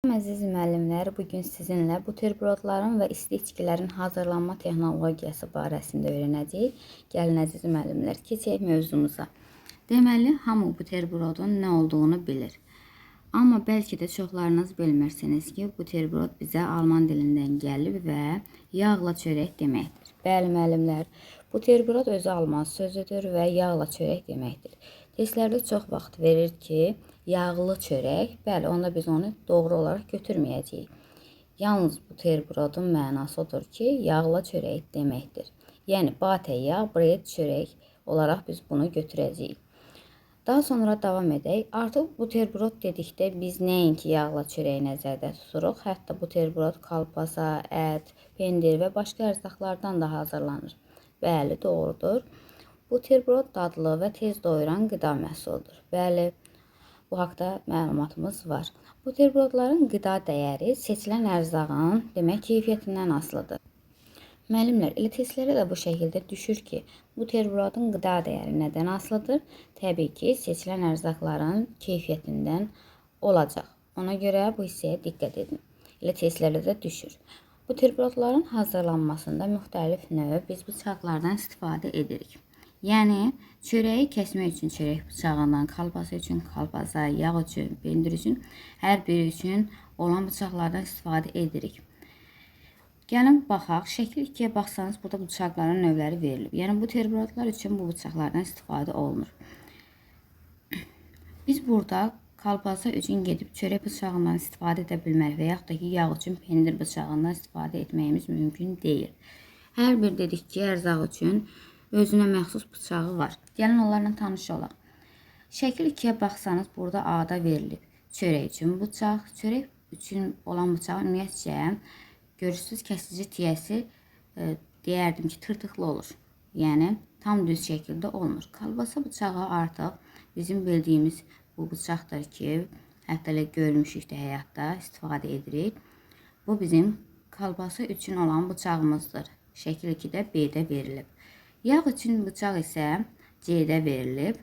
Əziz müəllimlər, bugün sizinlə buterbrodların və isti içkilərin hazırlanma texnologiyası barəsində öyrənəcəyik. Gəlin əziz müəllimlər, keçək mövzumuza. Deməli, hamı buterbrodun nə olduğunu bilir. Amma bəlkə də çoxlarınız bilmirsiniz ki, buterbrod bizə alman dilindən gəlib və yağla çörək deməkdir. Bəli müəllimlər, buterbrod özü alman sözüdür və yağla çörək deməkdir. Testlərdə çox vaxt verir ki, yağlı çörək, bəli, onda biz onu doğru olaraq götürməyəcəyik. Yalnız buterbrodun mənası odur ki, yağlı çörək deməkdir. Yəni, batə yağ, bred, çörək olaraq biz bunu götürəcəyik. Daha sonra davam edək. Artıq buterbrod dedikdə biz nəinki yağlı çörəyi nəzərdə tuturuq, hətta buterbrod kolbasa, ət, pendir və başqa ərzaqlardan da hazırlanır. Bəli, doğrudur. Buterbrod dadlı və tez doyuran qida məhsuludur. Bəli, bu haqda məlumatımız var. Buterbrodların qida dəyəri seçilən ərzağın, demək, keyfiyyətindən asılıdır. Müəllimlər, elə testlərə də bu şəkildə düşür ki, buterbrodun qida dəyəri nədən asılıdır? Təbii ki, seçilən ərzaqların keyfiyyətindən olacaq. Ona görə bu hissəyə diqqət edin. Elə testlərə də düşür. Buterbrodların hazırlanmasında müxtəlif növ biz bıçaqlardan istifadə edirik. Yəni, çörəyi kəsmək üçün çörək bıçağından, kolbasa üçün kolbasa, yağ üçün, pendir üçün, hər biri üçün olan bıçaqlardan istifadə edirik. Gəlin baxaq, şəkil 2-yə baxsanız, burada bıçaqların növləri verilib. Yəni, buterbrodlar üçün bu bıçaqlardan istifadə olunur. Biz burada kolbasa üçün gedib çörək bıçağından istifadə edə bilmərik və yaxud da ki, yağ üçün pendir bıçağından istifadə etməyimiz mümkün deyil. Hər bir dedik ki, ərzaq üçün özünə məxsus bıçağı var. Gəlin onlarla tanış olaq. Şəkil 2-yə baxsanız, burada A-da verilib. Çörək üçün bıçaq, çörək üçün olan bıçaq ümumiyyətcə, görürsünüz, kəsici tiyəsi deyərdim ki, tırtıqlı olur. Yəni, tam düz şəkildə olmur. Kolbasa bıçağı artıq bizim bildiyimiz bu bıçaqdır ki, hətta elə görmüşük də həyatda istifadə edirik. Bu bizim kolbasa üçün olan bıçağımızdır. Şəkil 2-də B-də verilib. Yağ üçün bıçaq isə C-də verilib.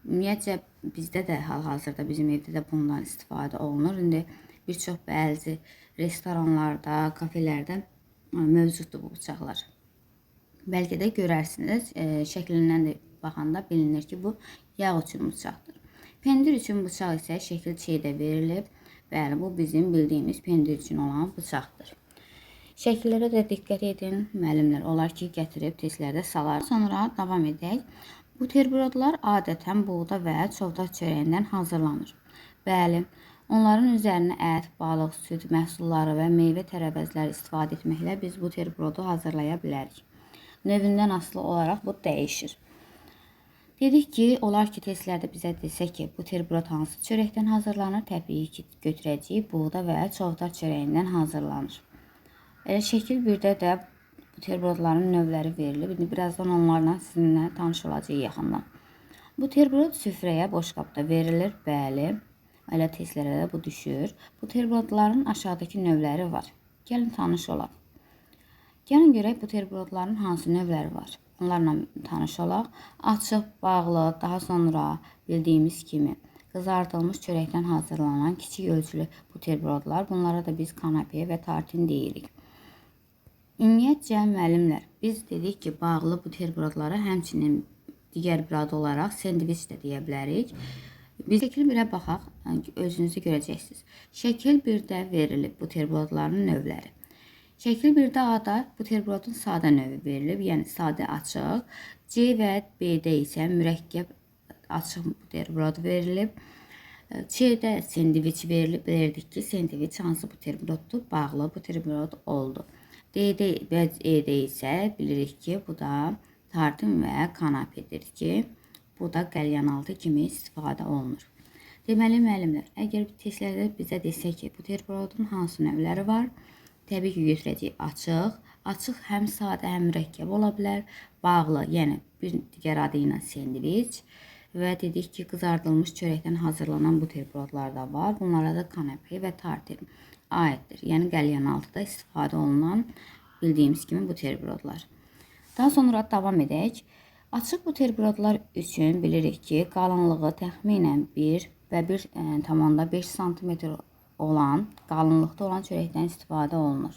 Ümumiyyətcə, bizdə də hal-hazırda bizim evdə də bundan istifadə olunur. İndi bir çox bəzi restoranlarda, kafelərdə mövcuddur bu bıçaqlar. Bəlkə də görərsiniz, şəklindən də baxanda bilinir ki, bu yağ üçün bıçaqdır. Pendir üçün bıçaq isə şəkil C-də verilib. Bəli, bu bizim bildiyimiz pendir üçün olan bıçaqdır. Şəkillərə də diqqət edin, müəllimlər. Olar ki, gətirib testlərdə salar. Sonra davam edək. Buterbrodlar adətən buğda və çovda çörəyindən hazırlanır. Bəli, onların üzərinə ət, balıq, süd məhsulları və meyvə tərəvəzləri istifadə etməklə biz buterbrodu hazırlaya bilərik. Növündən asılı olaraq bu dəyişir. Dedik ki, olar ki, testlərdə bizə desək ki, buterbrod hansı çörəkdən hazırlanır? Təbii ki, götürəcəyik buğda və çovda çörəyindən hazırlanır. Elə şəkil 1-də də buterbrodların növləri verilib. İndi birazdan onlarla sizinlə tanış olacaq yaxından. Buterbrod süfrəyə boşqabda verilir. Bəli, elə testlərə də bu düşür. Buterbrodların aşağıdakı növləri var. Gəlin tanış olaq. Gəlin görək buterbrodların hansı növləri var. Onlarla tanış olaq. Açıq, bağlı, daha sonra bildiyimiz kimi qızardılmış çörəkdən hazırlanan kiçik ölçülü buterbrodlar. Bunlara da biz kanapə və tartin deyirik. Ümumiyyətcə, müəllimlər, biz dedik ki, bağlı buterbrodlara həmçinin digər bir adı olaraq sendviç də deyə bilərik. Biz şəkil 1-ə baxaq, özünüzü görəcəksiniz. Şəkil 1-də verilib buterbrodların növləri. Şəkil 1-də A-da buterbrodun sadə növü verilib, yəni sadə açıq. C və B-də isə mürəkkəb açıq buterbrod verilib. C-də sendviç verilib. Bilirdik ki, sendviç hansı buterbroddur? Bağlı buterbrod oldu. D-də və E-də isə bilirik ki, bu da tartın və kanapədir ki, bu da qəlyanaltı kimi istifadə olunur. Deməli, müəllimlər, əgər testlərdə bizə desək ki, buterbrodun hansı növləri var? Təbii ki, götürəcək açıq. Açıq həm sadə, həm mürəkkəb ola bilər. Bağlı, yəni bir digər adı ilə sendviç. Və dedik ki, qızardılmış çörəkdən hazırlanan buterbrodlar da var. Bunlara da kanapə və tartin aiddir. Yəni, qəlyanaltıda istifadə olunan bildiyimiz kimi buterbrodlar. Daha sonra davam edək. Açıq buterbrodlar üçün bilirik ki, qalınlığı təxminən 1 və 1,5 sm olan, qalınlıqda olan çörəkdən istifadə olunur.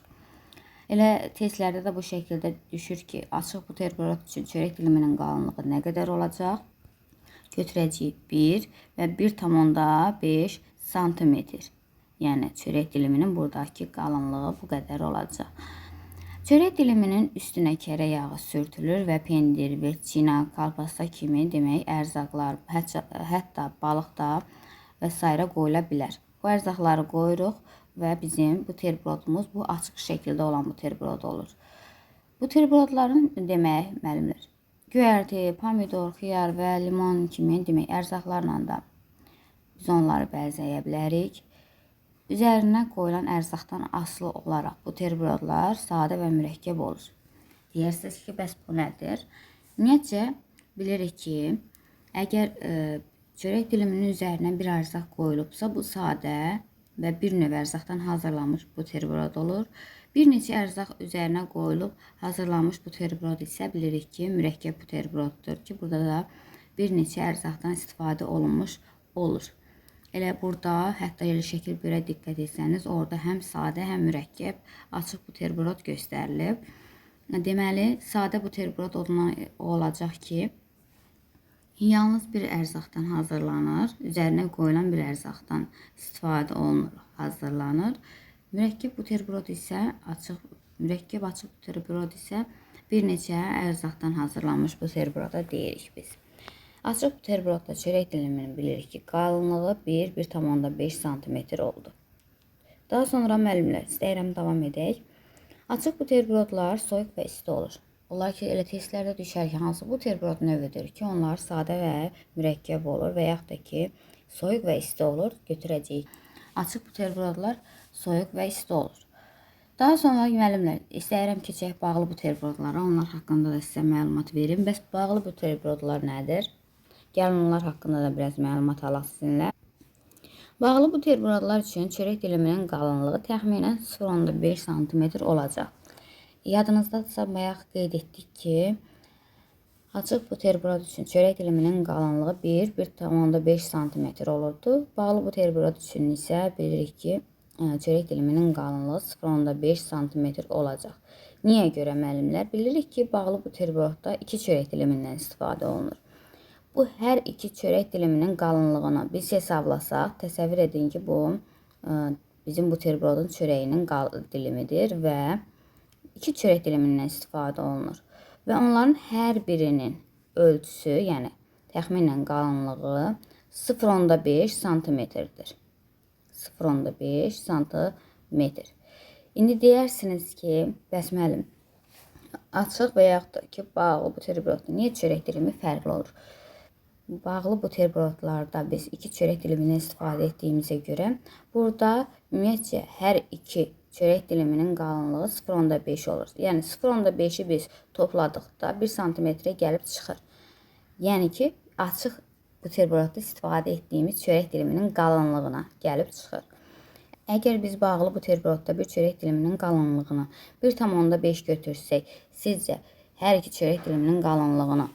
Elə testlərdə də bu şəkildə düşür ki, açıq buterbrod üçün çörək diliminin qalınlığı nə qədər olacaq? Götürəcəyik 1 və 1,5 sm. Yəni çörək diliminin buradakı qalınlığı bu qədər olacaq. Çörək diliminin üstünə kərə yağı sürtülür və pendir, veçina, kalpasa kimi demək ərzaqlar, hətta balıq da və s. qoyula bilər. Bu ərzaqları qoyuruq və bizim buterbrodumuz bu açıq şəkildə olan buterbrod olur. Buterbrodların demək müəllimlər, göyərti, pomidor, xiyar və limon kimi demək ərzaqlarla da biz onları bəzəyə bilərik. Üzərinə qoyulan ərzaqdan asılı olaraq buterbrodlar sadə və mürəkkəb olur. Deyirsiniz ki, bəs bu nədir? Ümumiyyətcə bilirik ki, əgər çörək diliminin üzərinə bir ərzaq qoyulubsa, bu sadə və bir növ ərzaqdan hazırlanmış buterbrod olur. Bir neçə ərzaq üzərinə qoyulub hazırlanmış buterbrod isə bilirik ki, mürəkkəb buterbroddur ki, burada da bir neçə ərzaqdan istifadə olunmuş olur. Elə burada, hətta elə şəkil birə diqqət etsəniz, orada həm sadə, həm mürəkkəb açıq buterbrod göstərilib. Deməli, sadə buterbrod olacaq ki, yalnız bir ərzaqdan hazırlanır, üzərinə qoyulan bir ərzaqdan istifadə olunur, hazırlanır. Mürəkkəb buterbrod isə mürəkkəb açıq buterbrod isə bir neçə ərzaqdan hazırlanmış buterbroda deyirik biz. Açıq buterbrodda çörək diliminin bilirik ki, qalınlığı 1,5 sm oldu. Daha sonra müəllimlər, istəyirəm davam edək. Açıq buterbrodlar soyuq və isti olur. Onlar ki, elə testlərdə düşər ki, hansı buterbrod növüdür ki, onlar sadə və mürəkkəb olur və yaxud da ki, soyuq və isti olur, götürəcəyik. Açıq buterbrodlar soyuq və isti olur. Daha sonra müəllimlər, istəyirəm keçək bağlı buterbrodlara, onlar haqqında da sizə məlumat verim. Bəs bağlı buterbrodlar nədir? Gəlin onlar haqqında da biraz məlumat alaq sizinlə. Bağlı buterbrodlar üçün çörək diliminin qalınlığı təxminən 0,5 sm olacaq. Yadınızdadırsa, bayaq qeyd etdik ki, açıq buterbrod üçün çörək diliminin qalınlığı 1,5 sm olurdu. Bağlı buterbrod üçün isə bilirik ki, çörək diliminin qalınlığı 0,5 sm olacaq. Niyə görə müəllimlər? Bilirik ki, bağlı buterbrodda 2 çörək dilimindən istifadə olunur. Bu hər iki çörək diliminin qalınlığını biz hesablasaq, təsəvvür edin ki, bu bizim buterbrodun çörəyinin dilimidir və 2 çörək dilimindən istifadə olunur. Və onların hər birinin ölçüsü, yəni təxminən qalınlığı 0,5 sm-dir. 0,5 sm. İndi deyirsiniz ki, bəs müəllim, açıq və yaxud da ki, bağlı buterbrodda niyə çörək dilimi fərqli olur? Bağlı buterbrodlarda biz 2 çörək dilimindən istifadə etdiyimizə görə, burada ümumiyyətcə hər iki çörək diliminin qalınlığı 0,5 olur. Yəni 0,5-i biz topladıqda 1 sm gəlib çıxır. Yəni ki, açıq buterbrodda istifadə etdiyimiz çörək diliminin qalınlığına gəlib çıxır. Əgər biz bağlı buterbrodda bir çörək diliminin qalınlığını 1,5 götürsək, sizcə hər iki çörək diliminin qalınlığını,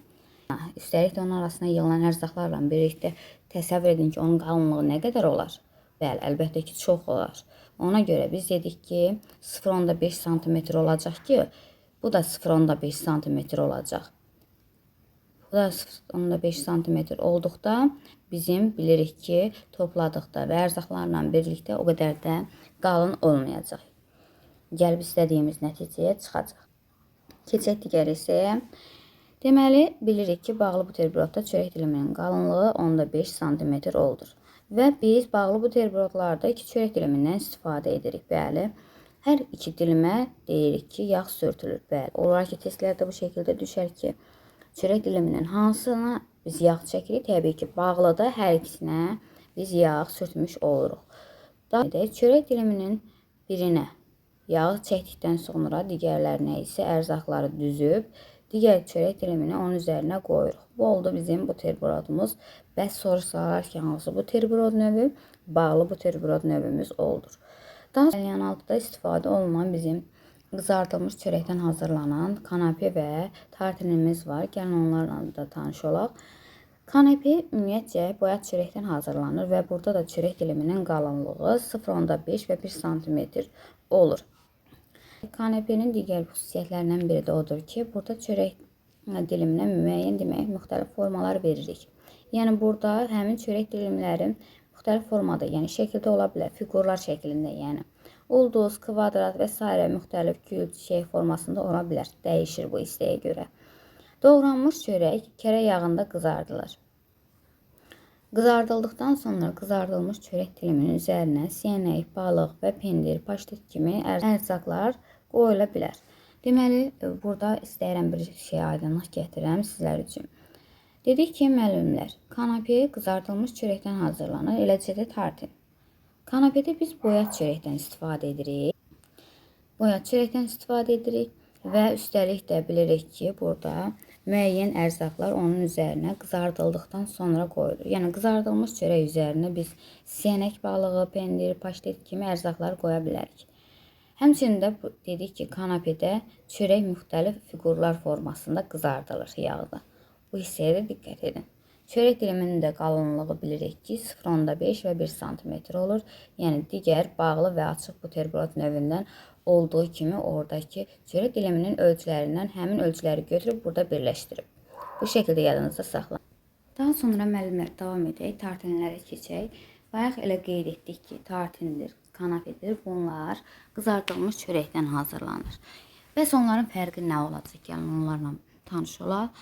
üstəlik də onun arasına yığılan ərzaqlarla birlikdə təsəvvür edin ki, onun qalınlığı nə qədər olar? Bəli, əlbəttə ki, çox olar. Ona görə biz dedik ki, 0,5 sm olacaq ki, bu da 0,5 sm olacaq. Bu da 0,5 sm olduqda bizim bilirik ki, topladıqda və ərzaqlarla birlikdə o qədər də qalın olmayacaq. Gəlib istədiyimiz nəticəyə çıxacaq. Keçək digər hissəyə. Deməli, bilirik ki, bağlı buterbrodda çörək diliminin qalınlığı 0,5 sm oldur. Və biz bağlı buterbrodlarda 2 çörək dilimindən istifadə edirik. Bəli, hər iki dilimə deyirik ki, yağ sürtülür. Bəli, olar ki, testlərdə bu şəkildə düşər ki, çörək diliminin hansına biz yağ çəkirik? Təbii ki, bağlıda hər ikisinə biz yağ sürtmüş oluruq. Daha çörək diliminin birinə yağ çəkdikdən sonra digərlərinə isə ərzaqları düzüb, digər çörək dilimini onun üzərinə qoyuruq. Bu oldu bizim buterbrodumuz. Bəs soruşsalar ki, hansı buterbrod növü? Bağlı buterbrod növümüz oldur. Daha sonra yanaltıda istifadə olunan bizim qızardılmış çörəkdən hazırlanan kanapə və tartinimiz var. Gəlin onlarla da tanış olaq. Kanepe ümumiyyətcə boyat çörəkdən hazırlanır və burada da çörək diliminin qalınlığı 0,5 və 1 sm olur. Kanepenin digər xüsusiyyətlərindən biri də odur ki, burada çörək diliminə müəyyən müxtəlif formalar veririk. Yəni burada həmin çörək dilimləri müxtəlif formada, yəni şəkildə ola bilər, fiqurlar şəklində, yəni ulduz, kvadrat və s. müxtəlif gül, çiçək formasında ola bilər. Dəyişir bu istəyə görə. Doğranmış çörək kərə yağında qızardılır. Qızardıldıqdan sonra qızardılmış çörək diliminin üzərinə siyənək, balıq və pendir, paştet kimi ərzaqlar qoyula bilər. Deməli, burada istəyirəm bir şey aydınlıq gətirəm sizlər üçün. Dedik ki, müəllimlər, kanepe qızardılmış çörəkdən hazırlanır, eləcə də tartin. Kanepede biz boyat çörəkdən istifadə edirik. Boyat çörəkdən istifadə edirik və üstəlik də bilirik ki, burada müəyyən ərzaqlar onun üzərinə qızardıldıqdan sonra qoyulur. Yəni qızardılmış çörək üzərinə biz siyənək balığı, pendir, paştet kimi ərzaqlar qoya bilərik. Həmçinin də dedik ki, kanepedə çörək müxtəlif fiqurlar formasında qızardılır yağda. Bu hissəyə də diqqət edin. Çörək diliminin də qalınlığı bilirik ki, 0,5 və 1 sm olur. Yəni digər bağlı və açıq buterbrod növündən olduğu kimi oradakı çörək diliminin ölçülərindən həmin ölçüləri götürüb burada birləşdirib. Bu şəkildə yadınızda saxlayın. Daha sonra müəllimlər davam edək, tartinlərə keçək. Bayaq elə qeyd etdik ki, tartindir, kanepedir. Bunlar qızardılmış çörəkdən hazırlanır. Bəs onların fərqi nə olacaq? Yəni onlarla tanış olaq.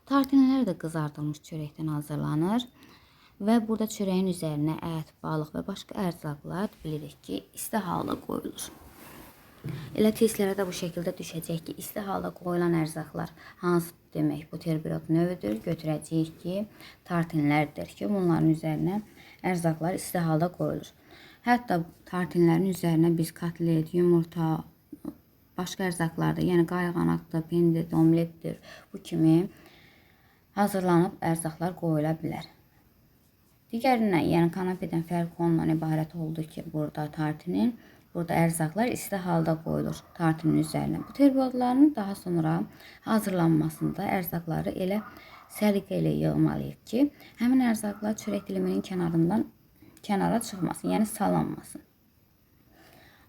Tartinlər də qızardılmış çörəkdən hazırlanır və burada çörəyin üzərinə ət, balıq və başqa ərzaqlar bilirik ki, isti halda qoyulur. Elə testlərə də bu şəkildə düşəcək ki, isti halda qoyulan ərzaqlar hansı demək buterbrod növüdür? Götürəcəyik ki, tartinlərdir ki, bunların üzərinə ərzaqlar isti halda qoyulur. Hətta tartinlərin üzərinə biz kotlet, yumurta, başqa ərzaqlar da, yəni qayğanaqdır, pendir, omletdir, bu kimi hazırlanıb ərzaqlar qoyula bilər. Digərindən, yəni kanepedən fərqi ondan ibarət oldu ki, burada ərzaqlar isti halda qoyulur tartinin üzərinə. Buterbrodların daha sonra hazırlanmasında ərzaqları elə səliqə ilə yığmalıyıq ki, həmin ərzaqlar çörək diliminin kənara çıxmasın, yəni sallanmasın.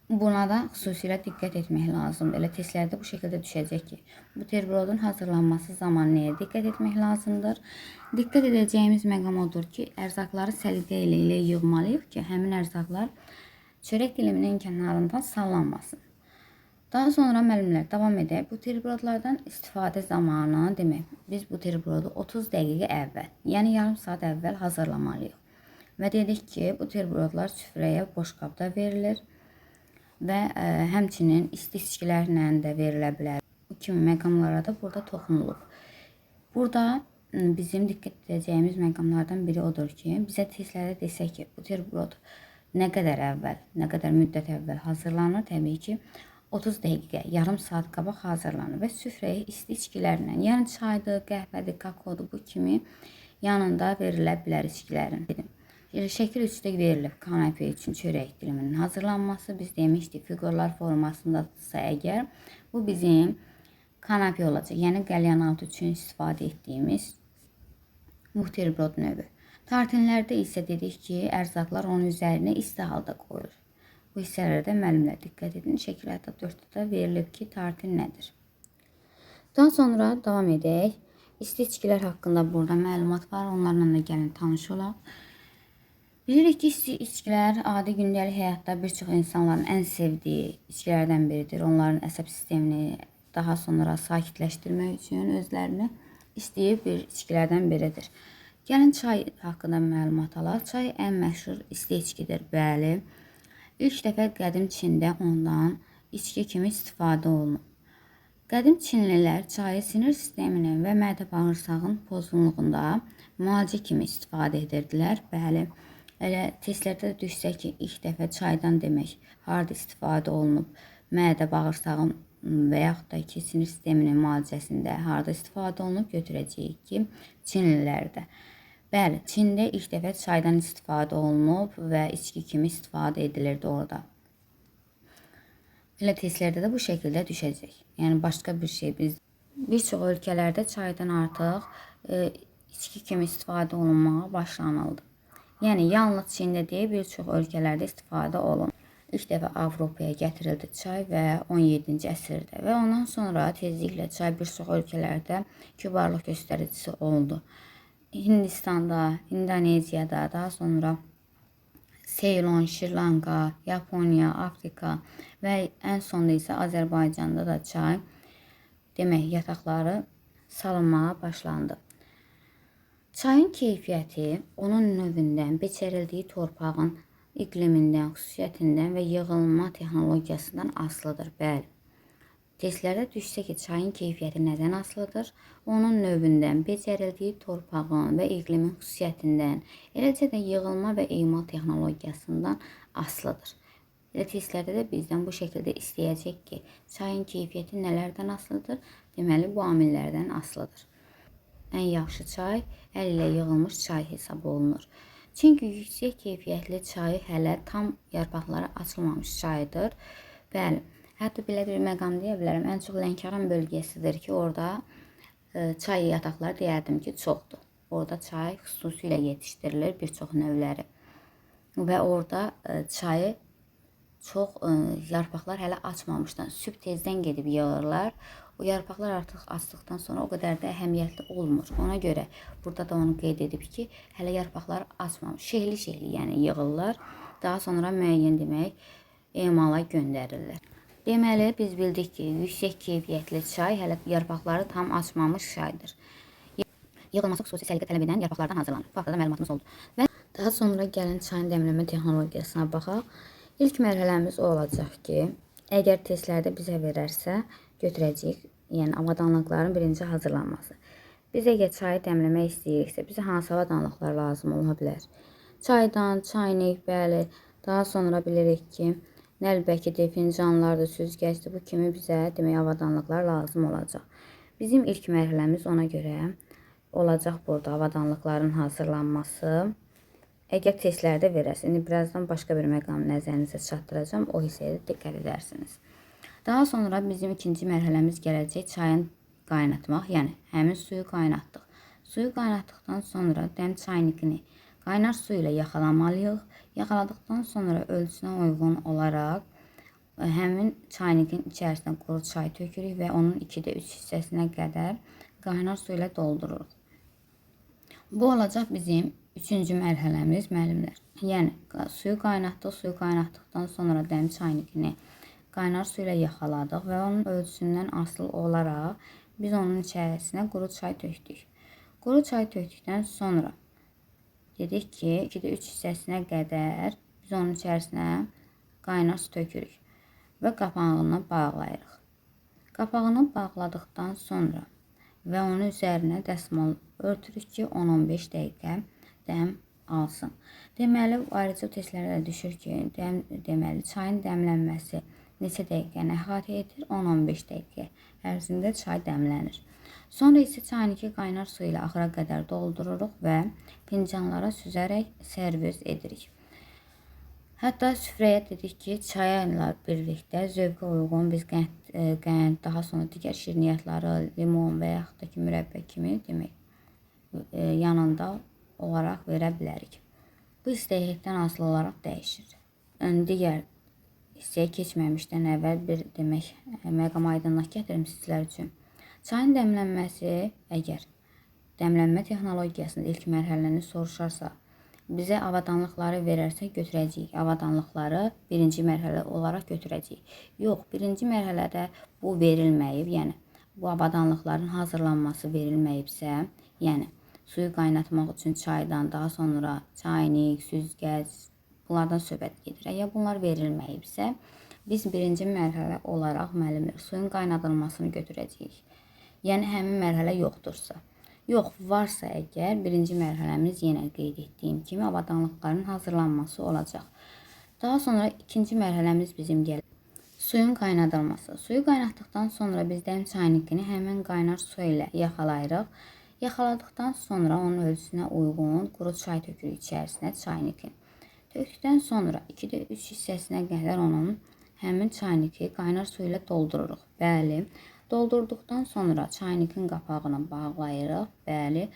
Buna da xüsusilə diqqət etmək lazımdır. Elə testlərdə bu şəkildə düşəcək ki, buterbrodun hazırlanması zamanı nəyə diqqət etmək lazımdır? Diqqət edəcəyimiz məqam odur ki, ərzaqları səliqə ilə yığmalıyıq ki, həmin ərzaqlar çörək diliminin kənarından sallanmasın. Daha sonra müəllimlər davam edək. Buterbrodlardan istifadə zamanı demək, biz buterbrodu 30 dəqiqə əvvəl, yəni yarım saat əvvəl hazırlamalıyıq. Və dedik ki, buterbrodlar süfrəyə boş qabda verilir və həmçinin isti içkilərlə də verilə bilər. Bu kimi məqamlara da burada toxunulub. Burada bizim diqqət edəcəyimiz məqamlardan biri odur ki, bizə testlərdə desək ki, buterbrod nə qədər əvvəl, nə qədər müddət əvvəl hazırlanır? Təbii ki, 30 dəqiqə, yarım saat qabaq hazırlanır və süfrəyə isti içkilərlə, yəni çaydır, qəhvədir, kakaodur, bu kimi yanında verilə bilər içkilərin. Şəkil 3-də verilib kanepe üçün çörək diliminin hazırlanması. Biz demişdik, fiqurlar formasındadırsa əgər, bu bizim kanepe olacaq. Yəni qəlyanaltı üçün istifadə etdiyimiz buterbrod növü. Tartinlərdə isə dedik ki, ərzaqlar onun üzərinə isti halda qoyulur. Bu hissələrdə müəllimlər diqqət edin. Şəkil 4-də verilib ki, tartin nədir? Daha sonra davam edək. İsti içkilər haqqında burada məlumat var. Onlarla da gəlin tanış olaq. Bilirik ki, isti içkilər adi gündəlik həyatda bir çox insanların ən sevdiyi içkilərdən biridir. Onların əsəb sistemini daha sonra sakitləşdirmək üçün özlərini istəyib bir içkilərdən biridir. Gəlin çay haqqında məlumat alaq. Çay ən məşhur isti içkidir, bəli. İlk dəfə qədim Çində ondan içki kimi istifadə olunub. Qədim Çinlilər çayı sinir sisteminin və mədə bağırsağın pozğunluğunda müalicə kimi istifadə edirdilər, bəli. Elə testlərdə də düşsə ki, ilk dəfə çaydan demək harda istifadə olunub, mədə bağırsağın və yaxud da ki, sinir sisteminin müalicəsində harda istifadə olunub götürəcəyik ki, Çinlilərdə. Bəli, Çində ilk dəfə çaydan istifadə olunub və içki kimi istifadə edilirdi orada. Elə testlərdə də bu şəkildə düşəcək. Yəni başqa bir şey biz bir çox ölkələrdə çaydan artıq içki kimi istifadə olunmağa başlanıldı. Yəni yalnız Çində deyil, bir çox ölkələrdə istifadə olunur. İlk dəfə Avropaya gətirildi çay və 17-ci əsrdə və ondan sonra tezliklə çay bir çox ölkələrdə kübarlıq göstəricisi oldu. Hindistanda, İndoneziyada, daha sonra Ceylon, Şri-Lanka, Yaponiya, Afrika və ən sonda isə Azərbaycanda da çay demək yataqları salınmağa başlandı. Çayın keyfiyyəti onun növündən, becərildiyi torpağın iqlimindən, xüsusiyyətindən və yığılma texnologiyasından asılıdır. Bəli. Testlərdə düşsə ki, çayın keyfiyyəti nədən asılıdır? Onun növündən, becərildiyi torpağın və iqlimin xüsusiyyətindən, eləcə də yığılma və emal texnologiyasından asılıdır. Testlərdə də bizdən bu şəkildə istəyəcək ki, çayın keyfiyyəti nələrdən asılıdır? Deməli, bu amillərdən asılıdır. Ən yaxşı çay əl ilə yığılmış çay hesab olunur. Çünki yüksək keyfiyyətli çay hələ tam yarpaqları açılmamış çaydır. Bəli, hətta belə bir məqam deyə bilərəm. Ən çox Lənkəran bölgəsidir ki, orada çay yataqları deyərdim ki, çoxdur. Orada çay xüsusilə yetişdirilir bir çox növləri. Və orada çayı çox yarpaqlar hələ açmamışdan, sübh tezdən gedib yığırlar. O yarpaqlar artıq açdıqdan sonra o qədər də əhəmiyyətli olmur. Ona görə burada da onu qeyd edib ki, hələ yarpaqlar açmamış. Şehli-şehli yəni yığırlar. Daha sonra müəyyən demək emala göndərirlər. Deməli, biz bildik ki, yüksək keyfiyyətli çay hələ yarpaqları tam açmamış çaydır. Yığılması xüsusi səliqə tələb edən yarpaqlardan hazırlanır. Bu haqda məlumatımız oldu. Və daha sonra gəlin çayın dəmləmə texnologiyasına baxaq. İlk mərhələmiz o olacaq ki, əgər testlərdə bizə verərsə, götürəcəyik, yəni avadanlıqların birinci hazırlanması. Biz əgər çayı dəmləmək istəyiriksə, bizə hansı avadanlıqlar lazım ola bilər? Çaydan, çaynik, bəli, daha sonra bilirik ki, nəlbəkidir, fincanlardır, süzgəcdir, bu kimi bizə demək avadanlıqlar lazım olacaq. Bizim ilk mərhələmiz ona görə olacaq burada avadanlıqların hazırlanması. Əgər testlərdə verərsə, indi birazdan başqa bir məqam nəzərinizə çatdıracağım, o hissəyə diqqət edərsiniz. Daha sonra bizim ikinci mərhələmiz gələcək çayın qaynatmaq, yəni həmin suyu qaynatdıq. Suyu qaynatdıqdan sonra dəm çaynikini qaynar su ilə yaxalamalıyıq. Yaxaladıqdan sonra ölçüsünə uyğun olaraq həmin çaynikin içərisinə quru çay tökürük və onun 2/3 hissəsinə qədər qaynar su ilə doldururuq. Bu olacaq bizim üçüncü mərhələmiz, müəllimlər. Yəni suyu qaynatdıq, suyu qaynatdıqdan sonra dəm çaynikini qaynar su ilə yaxaladıq və onun ölçüsündən asılı olaraq biz onun içərisinə quru çay tökdük. Quru çay tökdükdən sonra dedik ki, 2/3 hissəsinə qədər biz onun içərisinə qaynar su tökürük və qapağını bağlayırıq. Qapağını bağladıqdan sonra və onun üzərinə dəsmal örtürük ki, 10-15 dəqiqə dəm alsın. Deməli, ayrıca testlərdə düşür ki, deməli, çayın dəmlənməsi neçə dəqiqəni əhatə edir? 10-15 dəqiqə ərzində çay dəmlənir. Sonra isə çayniki qaynar su ilə axıra qədər doldururuq və fincanlara süzərək servis edirik. Hətta süfrəyə dedik ki, çayla birlikdə zövqə uyğun biz qənd, daha sonra digər şirniyyatları, limon və yaxud da ki, mürəbbə kimi demək yanında olaraq verə bilərik. Bu istəkdən asılı olaraq dəyişir. Digər hissəyə keçməmişdən əvvəl bir demək məqam aydınlıq gətirim sizlər üçün. Çayın dəmlənməsi, əgər dəmlənmə texnologiyasında ilk mərhələni soruşarsa, bizə avadanlıqları verərsə götürəcəyik. Avadanlıqları birinci mərhələ olaraq götürəcəyik. Yox, birinci mərhələdə bu verilməyib, yəni bu avadanlıqların hazırlanması verilməyibsə, yəni suyu qaynatmaq üçün çaydan, daha sonra çaynik, süzgəc, bunlardan söhbət gedir. Əgər bunlar verilməyibsə, biz birinci mərhələ olaraq müəllimlər suyun qaynadılmasını götürəcəyik. Yəni həmin mərhələ yoxdursa. Yox, varsa əgər birinci mərhələmiz yenə qeyd etdiyim kimi avadanlıqların hazırlanması olacaq. Daha sonra ikinci mərhələmiz bizim gəlir. Suyun qaynadılması. Suyu qaynatdıqdan sonra biz dəm çaynikini həmin qaynar su ilə yaxalayırıq. Yaxaladıqdan sonra onun ölçüsünə uyğun quru çay tökürük içərisinə çaynikin. Tökdükdən sonra 2/3 hissəsinə qədər onun həmin çayniki qaynar su ilə doldururuq. Bəli, doldurduqdan sonra çaynikin qapağını bağlayırıq. Bəli,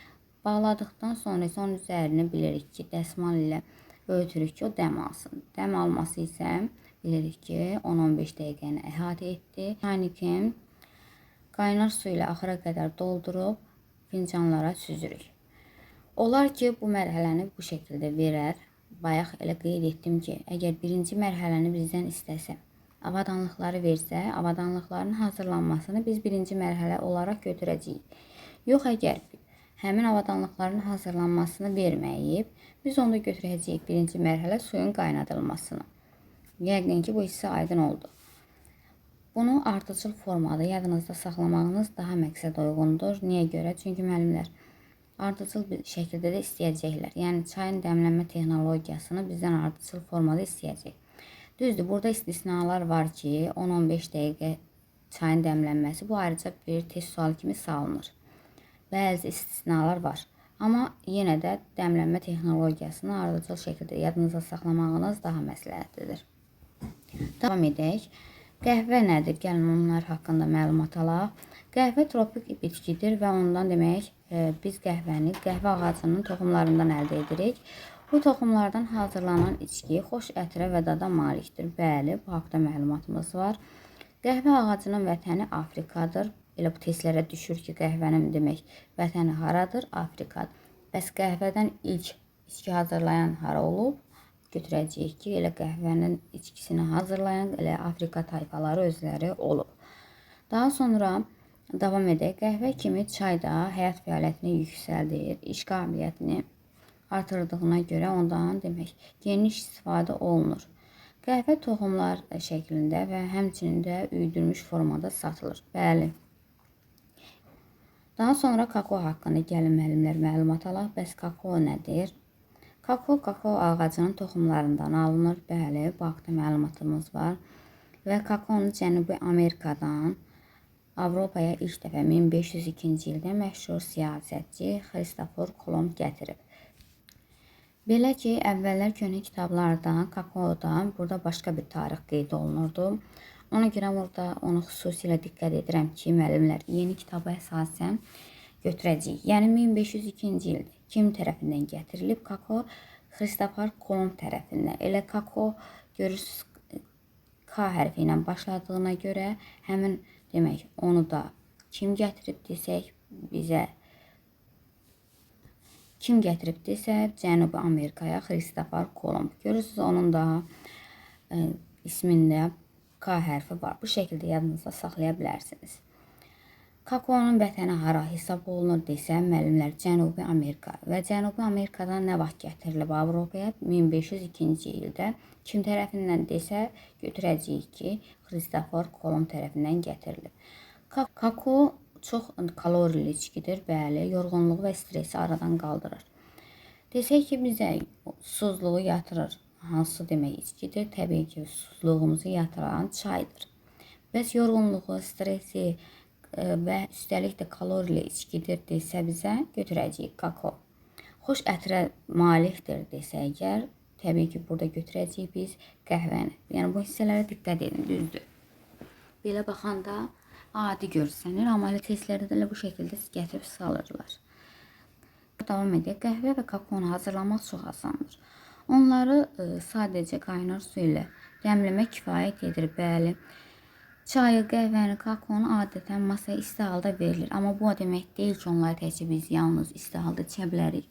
Bağladıqdan sonra isə onun üzərini bilirik ki, dəsmal ilə örtürük ki, o dəm alsın. Dəm alması isə bilirik ki, 10-15 dəqiqəni əhatə etdi. Çaynikin qaynar su ilə axıra qədər doldurub fincanlara süzürük. Olar ki, bu mərhələni bu şəkildə verər. Bayaq elə qeyd etdim ki, əgər birinci mərhələni bizdən istəsə, avadanlıqları versə, avadanlıqların hazırlanmasını biz birinci mərhələ olaraq götürəcəyik. Yox, əgər həmin avadanlıqların hazırlanmasını verməyib, biz onda götürəcəyik birinci mərhələ suyun qaynadılmasını. Yəqin ki, bu hissə aydın oldu. Bunu ardıcıl formada yadınızda saxlamağınız daha məqsəd uyğundur. Niyə görə? Çünki müəllimlər ardıcıl bir şəkildə də istəyəcəklər. Yəni, çayın dəmlənmə texnologiyasını bizdən ardıcıl formada istəyəcək. Düzdür, burada istisnalar var ki, 10-15 dəqiqə çayın dəmlənməsi bu ayrıca bir test sualı kimi salınır. Bəzi istisnalar var. Amma yenə də dəmlənmə texnologiyasını ardıcıl şəkildə yadınızda saxlamağınız daha məsləhətlidir. Davam edək. Qəhvə nədir? Gəlin onlar haqqında məlumat alaq. Qəhvə tropik bitkidir və ondan demək biz qəhvəni qəhvə ağacının toxumlarından əldə edirik. Bu toxumlardan hazırlanan içki xoş ətrə və dada malikdir. Bəli, bu haqda məlumatımız var. Qəhvə ağacının vətəni Afrikadır. Elə bu testlərə düşür ki, qəhvənin demək vətəni haradır? Afrikadır. Bəs qəhvədən ilk içki hazırlayan hara olub? Götürəcəyik ki, elə qəhvənin içkisini hazırlayan elə Afrika tayfaları özləri olub. Daha sonra davam edək. Qəhvə kimi çay da həyat fəaliyyətini yüksəldir, iş qabiliyyətini artırdığına görə ondan demək geniş istifadə olunur. Qəhvə toxumlar şəklində və həmçinin də üyüdülmüş formada satılır. Bəli. Daha sonra kakao haqqında gəlin müəllimlər məlumat alaq. Bəs kakao nədir? Kakao ağacının toxumlarından alınır. Bəli, bu haqda məlumatımız var. Və kakaonu Cənubi Amerikadan Avropaya ilk dəfə 1502-ci ildə məşhur siyasətçi Xristofor Kolumb gətirib. Belə ki, əvvəllər köhnə kitablardan kakaodan burada başqa bir tarix qeyd olunurdu. Ona görə burada onu xüsusilə diqqət edirəm ki, müəllimlər yeni kitaba əsasən götürəcəyik. Yəni 1502-ci ildə kim tərəfindən gətirilib? Kakao Xristofor Kolumb tərəfindən. Elə kakao görürsünüz K hərfi ilə başladığına görə həmin demək onu da kim gətirib desək bizə kim gətirib desə Cənubi Amerikaya Xristofor Kolumb. Görürsünüz onun da ismində K hərfi var. Bu şəkildə yadınızda saxlaya bilərsiniz. Kakaonun vətəni hara hesab olunur desə müəllimlər Cənubi Amerika və Cənubi Amerikadan nə vaxt gətirilib Avropaya? 1502-ci ildə. Kim tərəfindən desə götürəcəyik ki, Xristofor Kolumb tərəfindən gətirilib. Kakao çox kalorili içkidir, bəli, yorğunluğu və stresi aradan qaldırır. Desək ki, bizə susuzluğu yatırır. Hansı demək içkidir? Təbii ki, susuzluğumuzu yatıran çaydır. Bəs yorğunluğu, stresi və üstəlik də kalorili içkidir desə bizə götürəcəyik kakao. Xoş ətrə malikdir desə əgər, təbii ki, burada götürəcəyik biz qəhvəni. Yəni, bu hissələrə diqqət edin, düzdür. Belə baxanda adi görsənir, amma elə testlərdə də bu şəkildə gətirib salırlar. Davam edək. Qəhvə və kakaonu hazırlamaq çox asandır. Onları sadəcə qaynar su ilə dəmləmək kifayət edir, bəli. Çayı, qəhvəni, kakaonu adətən masaya isti halda verilir. Amma bu demək deyil ki, onları təkcə biz yalnız isti halda içə bilərik.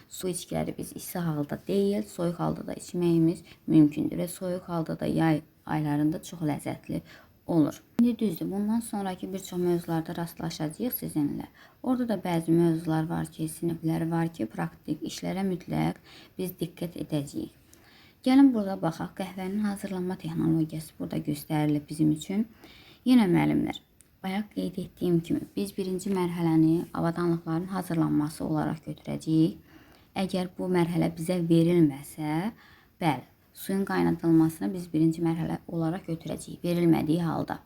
Su içkiləri biz isti halda deyil, soyuq halda da içməyimiz mümkündür və soyuq halda da yay aylarında çox ləzzətli olur. İndi düzdür, bundan sonraki bir çox mövzularda rastlaşacağıq sizinlə. Orada da bəzi mövzular var ki, siniflər var ki, praktik işlərə mütləq biz diqqət edəcəyik. Gəlin burada baxaq, qəhvənin hazırlanma texnologiyası burada göstərilib bizim üçün. Yenə müəllimlər, bayaq qeyd etdiyim kimi biz birinci mərhələni avadanlıqların hazırlanması olaraq götürəcəyik. Əgər bu mərhələ bizə verilməsə, bəli, suyun qaynadılmasını biz birinci mərhələ olaraq götürəcəyik, verilmədiyi halda.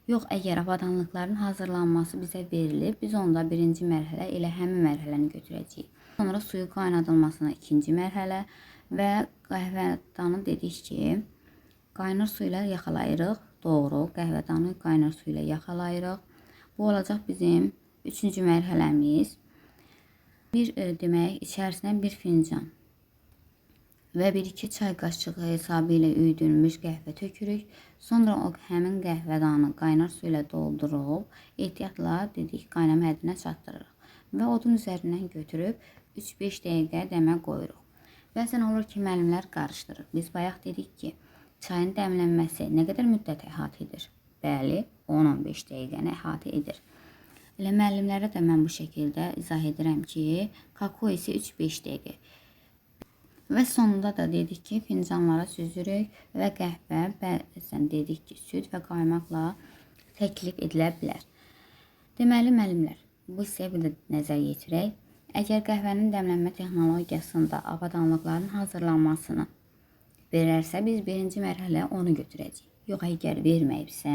Yox, əgər avadanlıqların hazırlanması bizə verilib, biz onda birinci mərhələ elə həmin mərhələni götürəcəyik. Sonra suyu qaynadılmasına ikinci mərhələ və qəhvədanı dedik ki, qaynar su ilə yaxalayırıq. Doğru, qəhvədanı qaynar su ilə yaxalayırıq. Bu olacaq bizim üçüncü mərhələmiz. Demək, içərisinə bir fincan və 1-2 çay qaşığı hesabı ilə üyüdülmüş qəhvə tökürük. Sonra o həmin qəhvədanı qaynar su ilə doldurub, ehtiyatla dedik qaynama həddinə çatdırırıq və odun üzərindən götürüb 3-5 dəqiqə dəmə qoyuruq. Bəzən olur ki, müəllimlər qarışdırır. Biz bayaq dedik ki, çayın dəmlənməsi nə qədər müddət əhatə edir? Bəli, 10-15 dəqiqəni əhatə edir. Elə müəllimlərə də mən bu şəkildə izah edirəm ki, kakao isə 3-5 dəqiqə. Və sonunda da dedik ki, fincanlara süzürük və qəhvə bəzən dedik ki, süd və qaymaqla təklif edilə bilər. Deməli, müəllimlər, bu hissəyə bir də nəzər yetirək. Əgər qəhvənin dəmlənmə texnologiyasında avadanlıqların hazırlanmasını verərsə, biz birinci mərhələ onu götürəcəyik. Yox, əgər verməyibsə,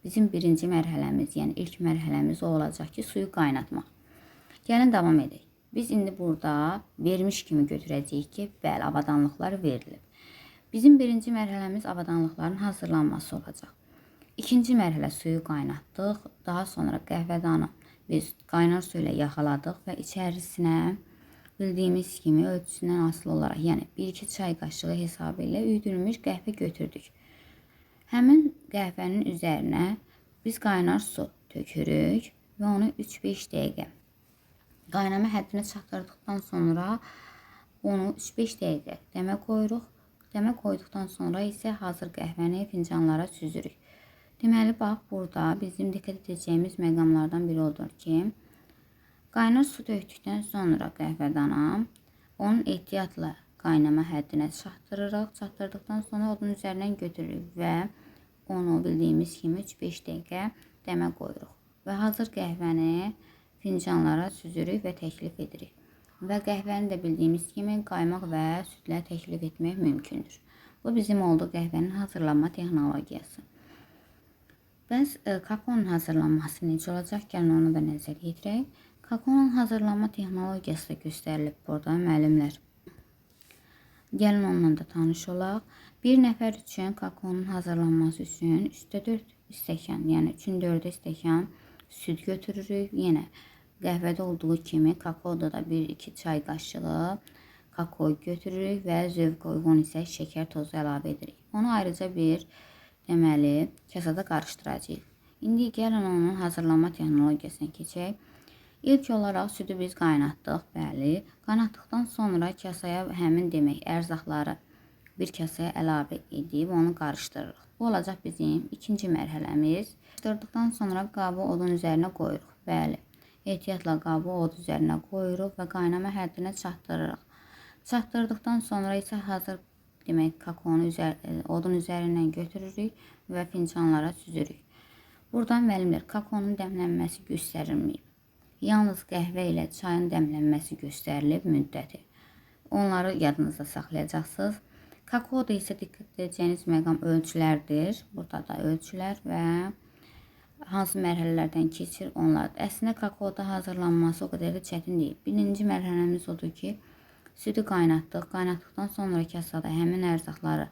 bizim birinci mərhələmiz, yəni ilk mərhələmiz o olacaq ki, suyu qaynatmaq. Gəlin davam edək. Biz indi burada vermiş kimi götürəcəyik ki, bəli, avadanlıqlar verilib. Bizim birinci mərhələmiz avadanlıqların hazırlanması olacaq. İkinci mərhələ suyu qaynatdıq. Daha sonra qəhvədanı biz qaynar su ilə yaxaladıq və içərisinə bildiyimiz kimi ölçüsündən asılı olaraq, yəni 1-2 çay qaşığı hesabı ilə üyüdülmüş qəhvə götürdük. Həmin qəhvənin üzərinə biz qaynar su tökürük və onu 3-5 dəqiqə qaynama həddinə çatdırdıqdan sonra onu 3-5 dəqiqə dəmə qoyuruq. Dəmə qoyduqdan sonra isə hazır qəhvəni fincanlara süzürük. Deməli, bax, burada bizim diqqət edəcəyimiz məqamlardan biri odur ki, qaynar su tökdükdən sonra qəhvədana onun ehtiyatla qaynama həddinə çatdırırıq. Çatdırdıqdan sonra odun üzərindən götürürük və onu bildiyimiz kimi 3-5 dəqiqə dəmə qoyuruq. Və hazır qəhvəni fincanlara süzürük və təklif edirik. Və qəhvəni də bildiyimiz kimi qaymaq və südlə təklif etmək mümkündür. Bu bizim oldu qəhvənin hazırlanma texnologiyası. Bəs kakaonun hazırlanması necə olacaq? Gəlin ona da nəzər yetirək. Kakaonun hazırlanma texnologiyası da göstərilib burada, müəllimlər. Gəlin onunla da tanış olaq. Bir nəfər üçün kakaonun hazırlanması üçün 3-4 stəkan, yəni 3-4 stəkan süd götürürük. Yenə qəhvədə olduğu kimi kakaoda da 1-2 çay qaşığı kakao götürürük və zövqə uyğun isə şəkər tozu əlavə edirik. Onu ayrıca bir kasada qarışdıracağıq. İndi gəlin onun hazırlanma texnologiyasına keçək. İlk olaraq südü biz qaynatdıq, bəli. Qaynatdıqdan sonra kasaya həmin ərzaqları bir kasaya əlavə edib onu qarışdırırıq. Bu olacaq bizim ikinci mərhələmiz. Qarışdırdıqdan sonra qabı odun üzərinə qoyuruq, bəli. Ehtiyatla qabı od üzərinə qoyuruq və qaynama həddinə çatdırırıq. Çatdırdıqdan sonra isə hazır kakaonu odun üzərindən götürürük və fincanlara süzürük. Buradan müəllimlər, kakaonun dəmlənməsi göstərilməyib. Yalnız qəhvə ilə çayın dəmlənməsi göstərilib müddəti. Onları yadınızda saxlayacaqsınız. Kakaoda isə diqqət edəcəyiniz məqam ölçülərdir. Burada da ölçülər və hansı mərhələlərdən keçir onlardır. Əslində kakaoda hazırlanması o qədər də çətin deyil. Birinci mərhələmiz odur ki, südü qaynatdıq. Qaynatdıqdan sonra kasada həmin ərzaqları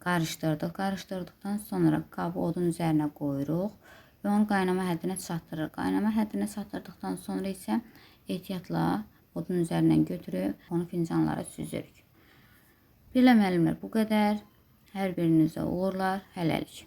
qarışdırdıq. Qarışdırdıqdan sonra qabı odun üzərinə qoyuruq və onu qaynama həddinə çatdırırıq. Qaynama həddinə çatdırdıqdan sonra isə ehtiyatla odun üzərindən götürüb onu fincanlara süzürük. Belə müəllimlər, bu qədər. Hər birinizə uğurlar, hələlik.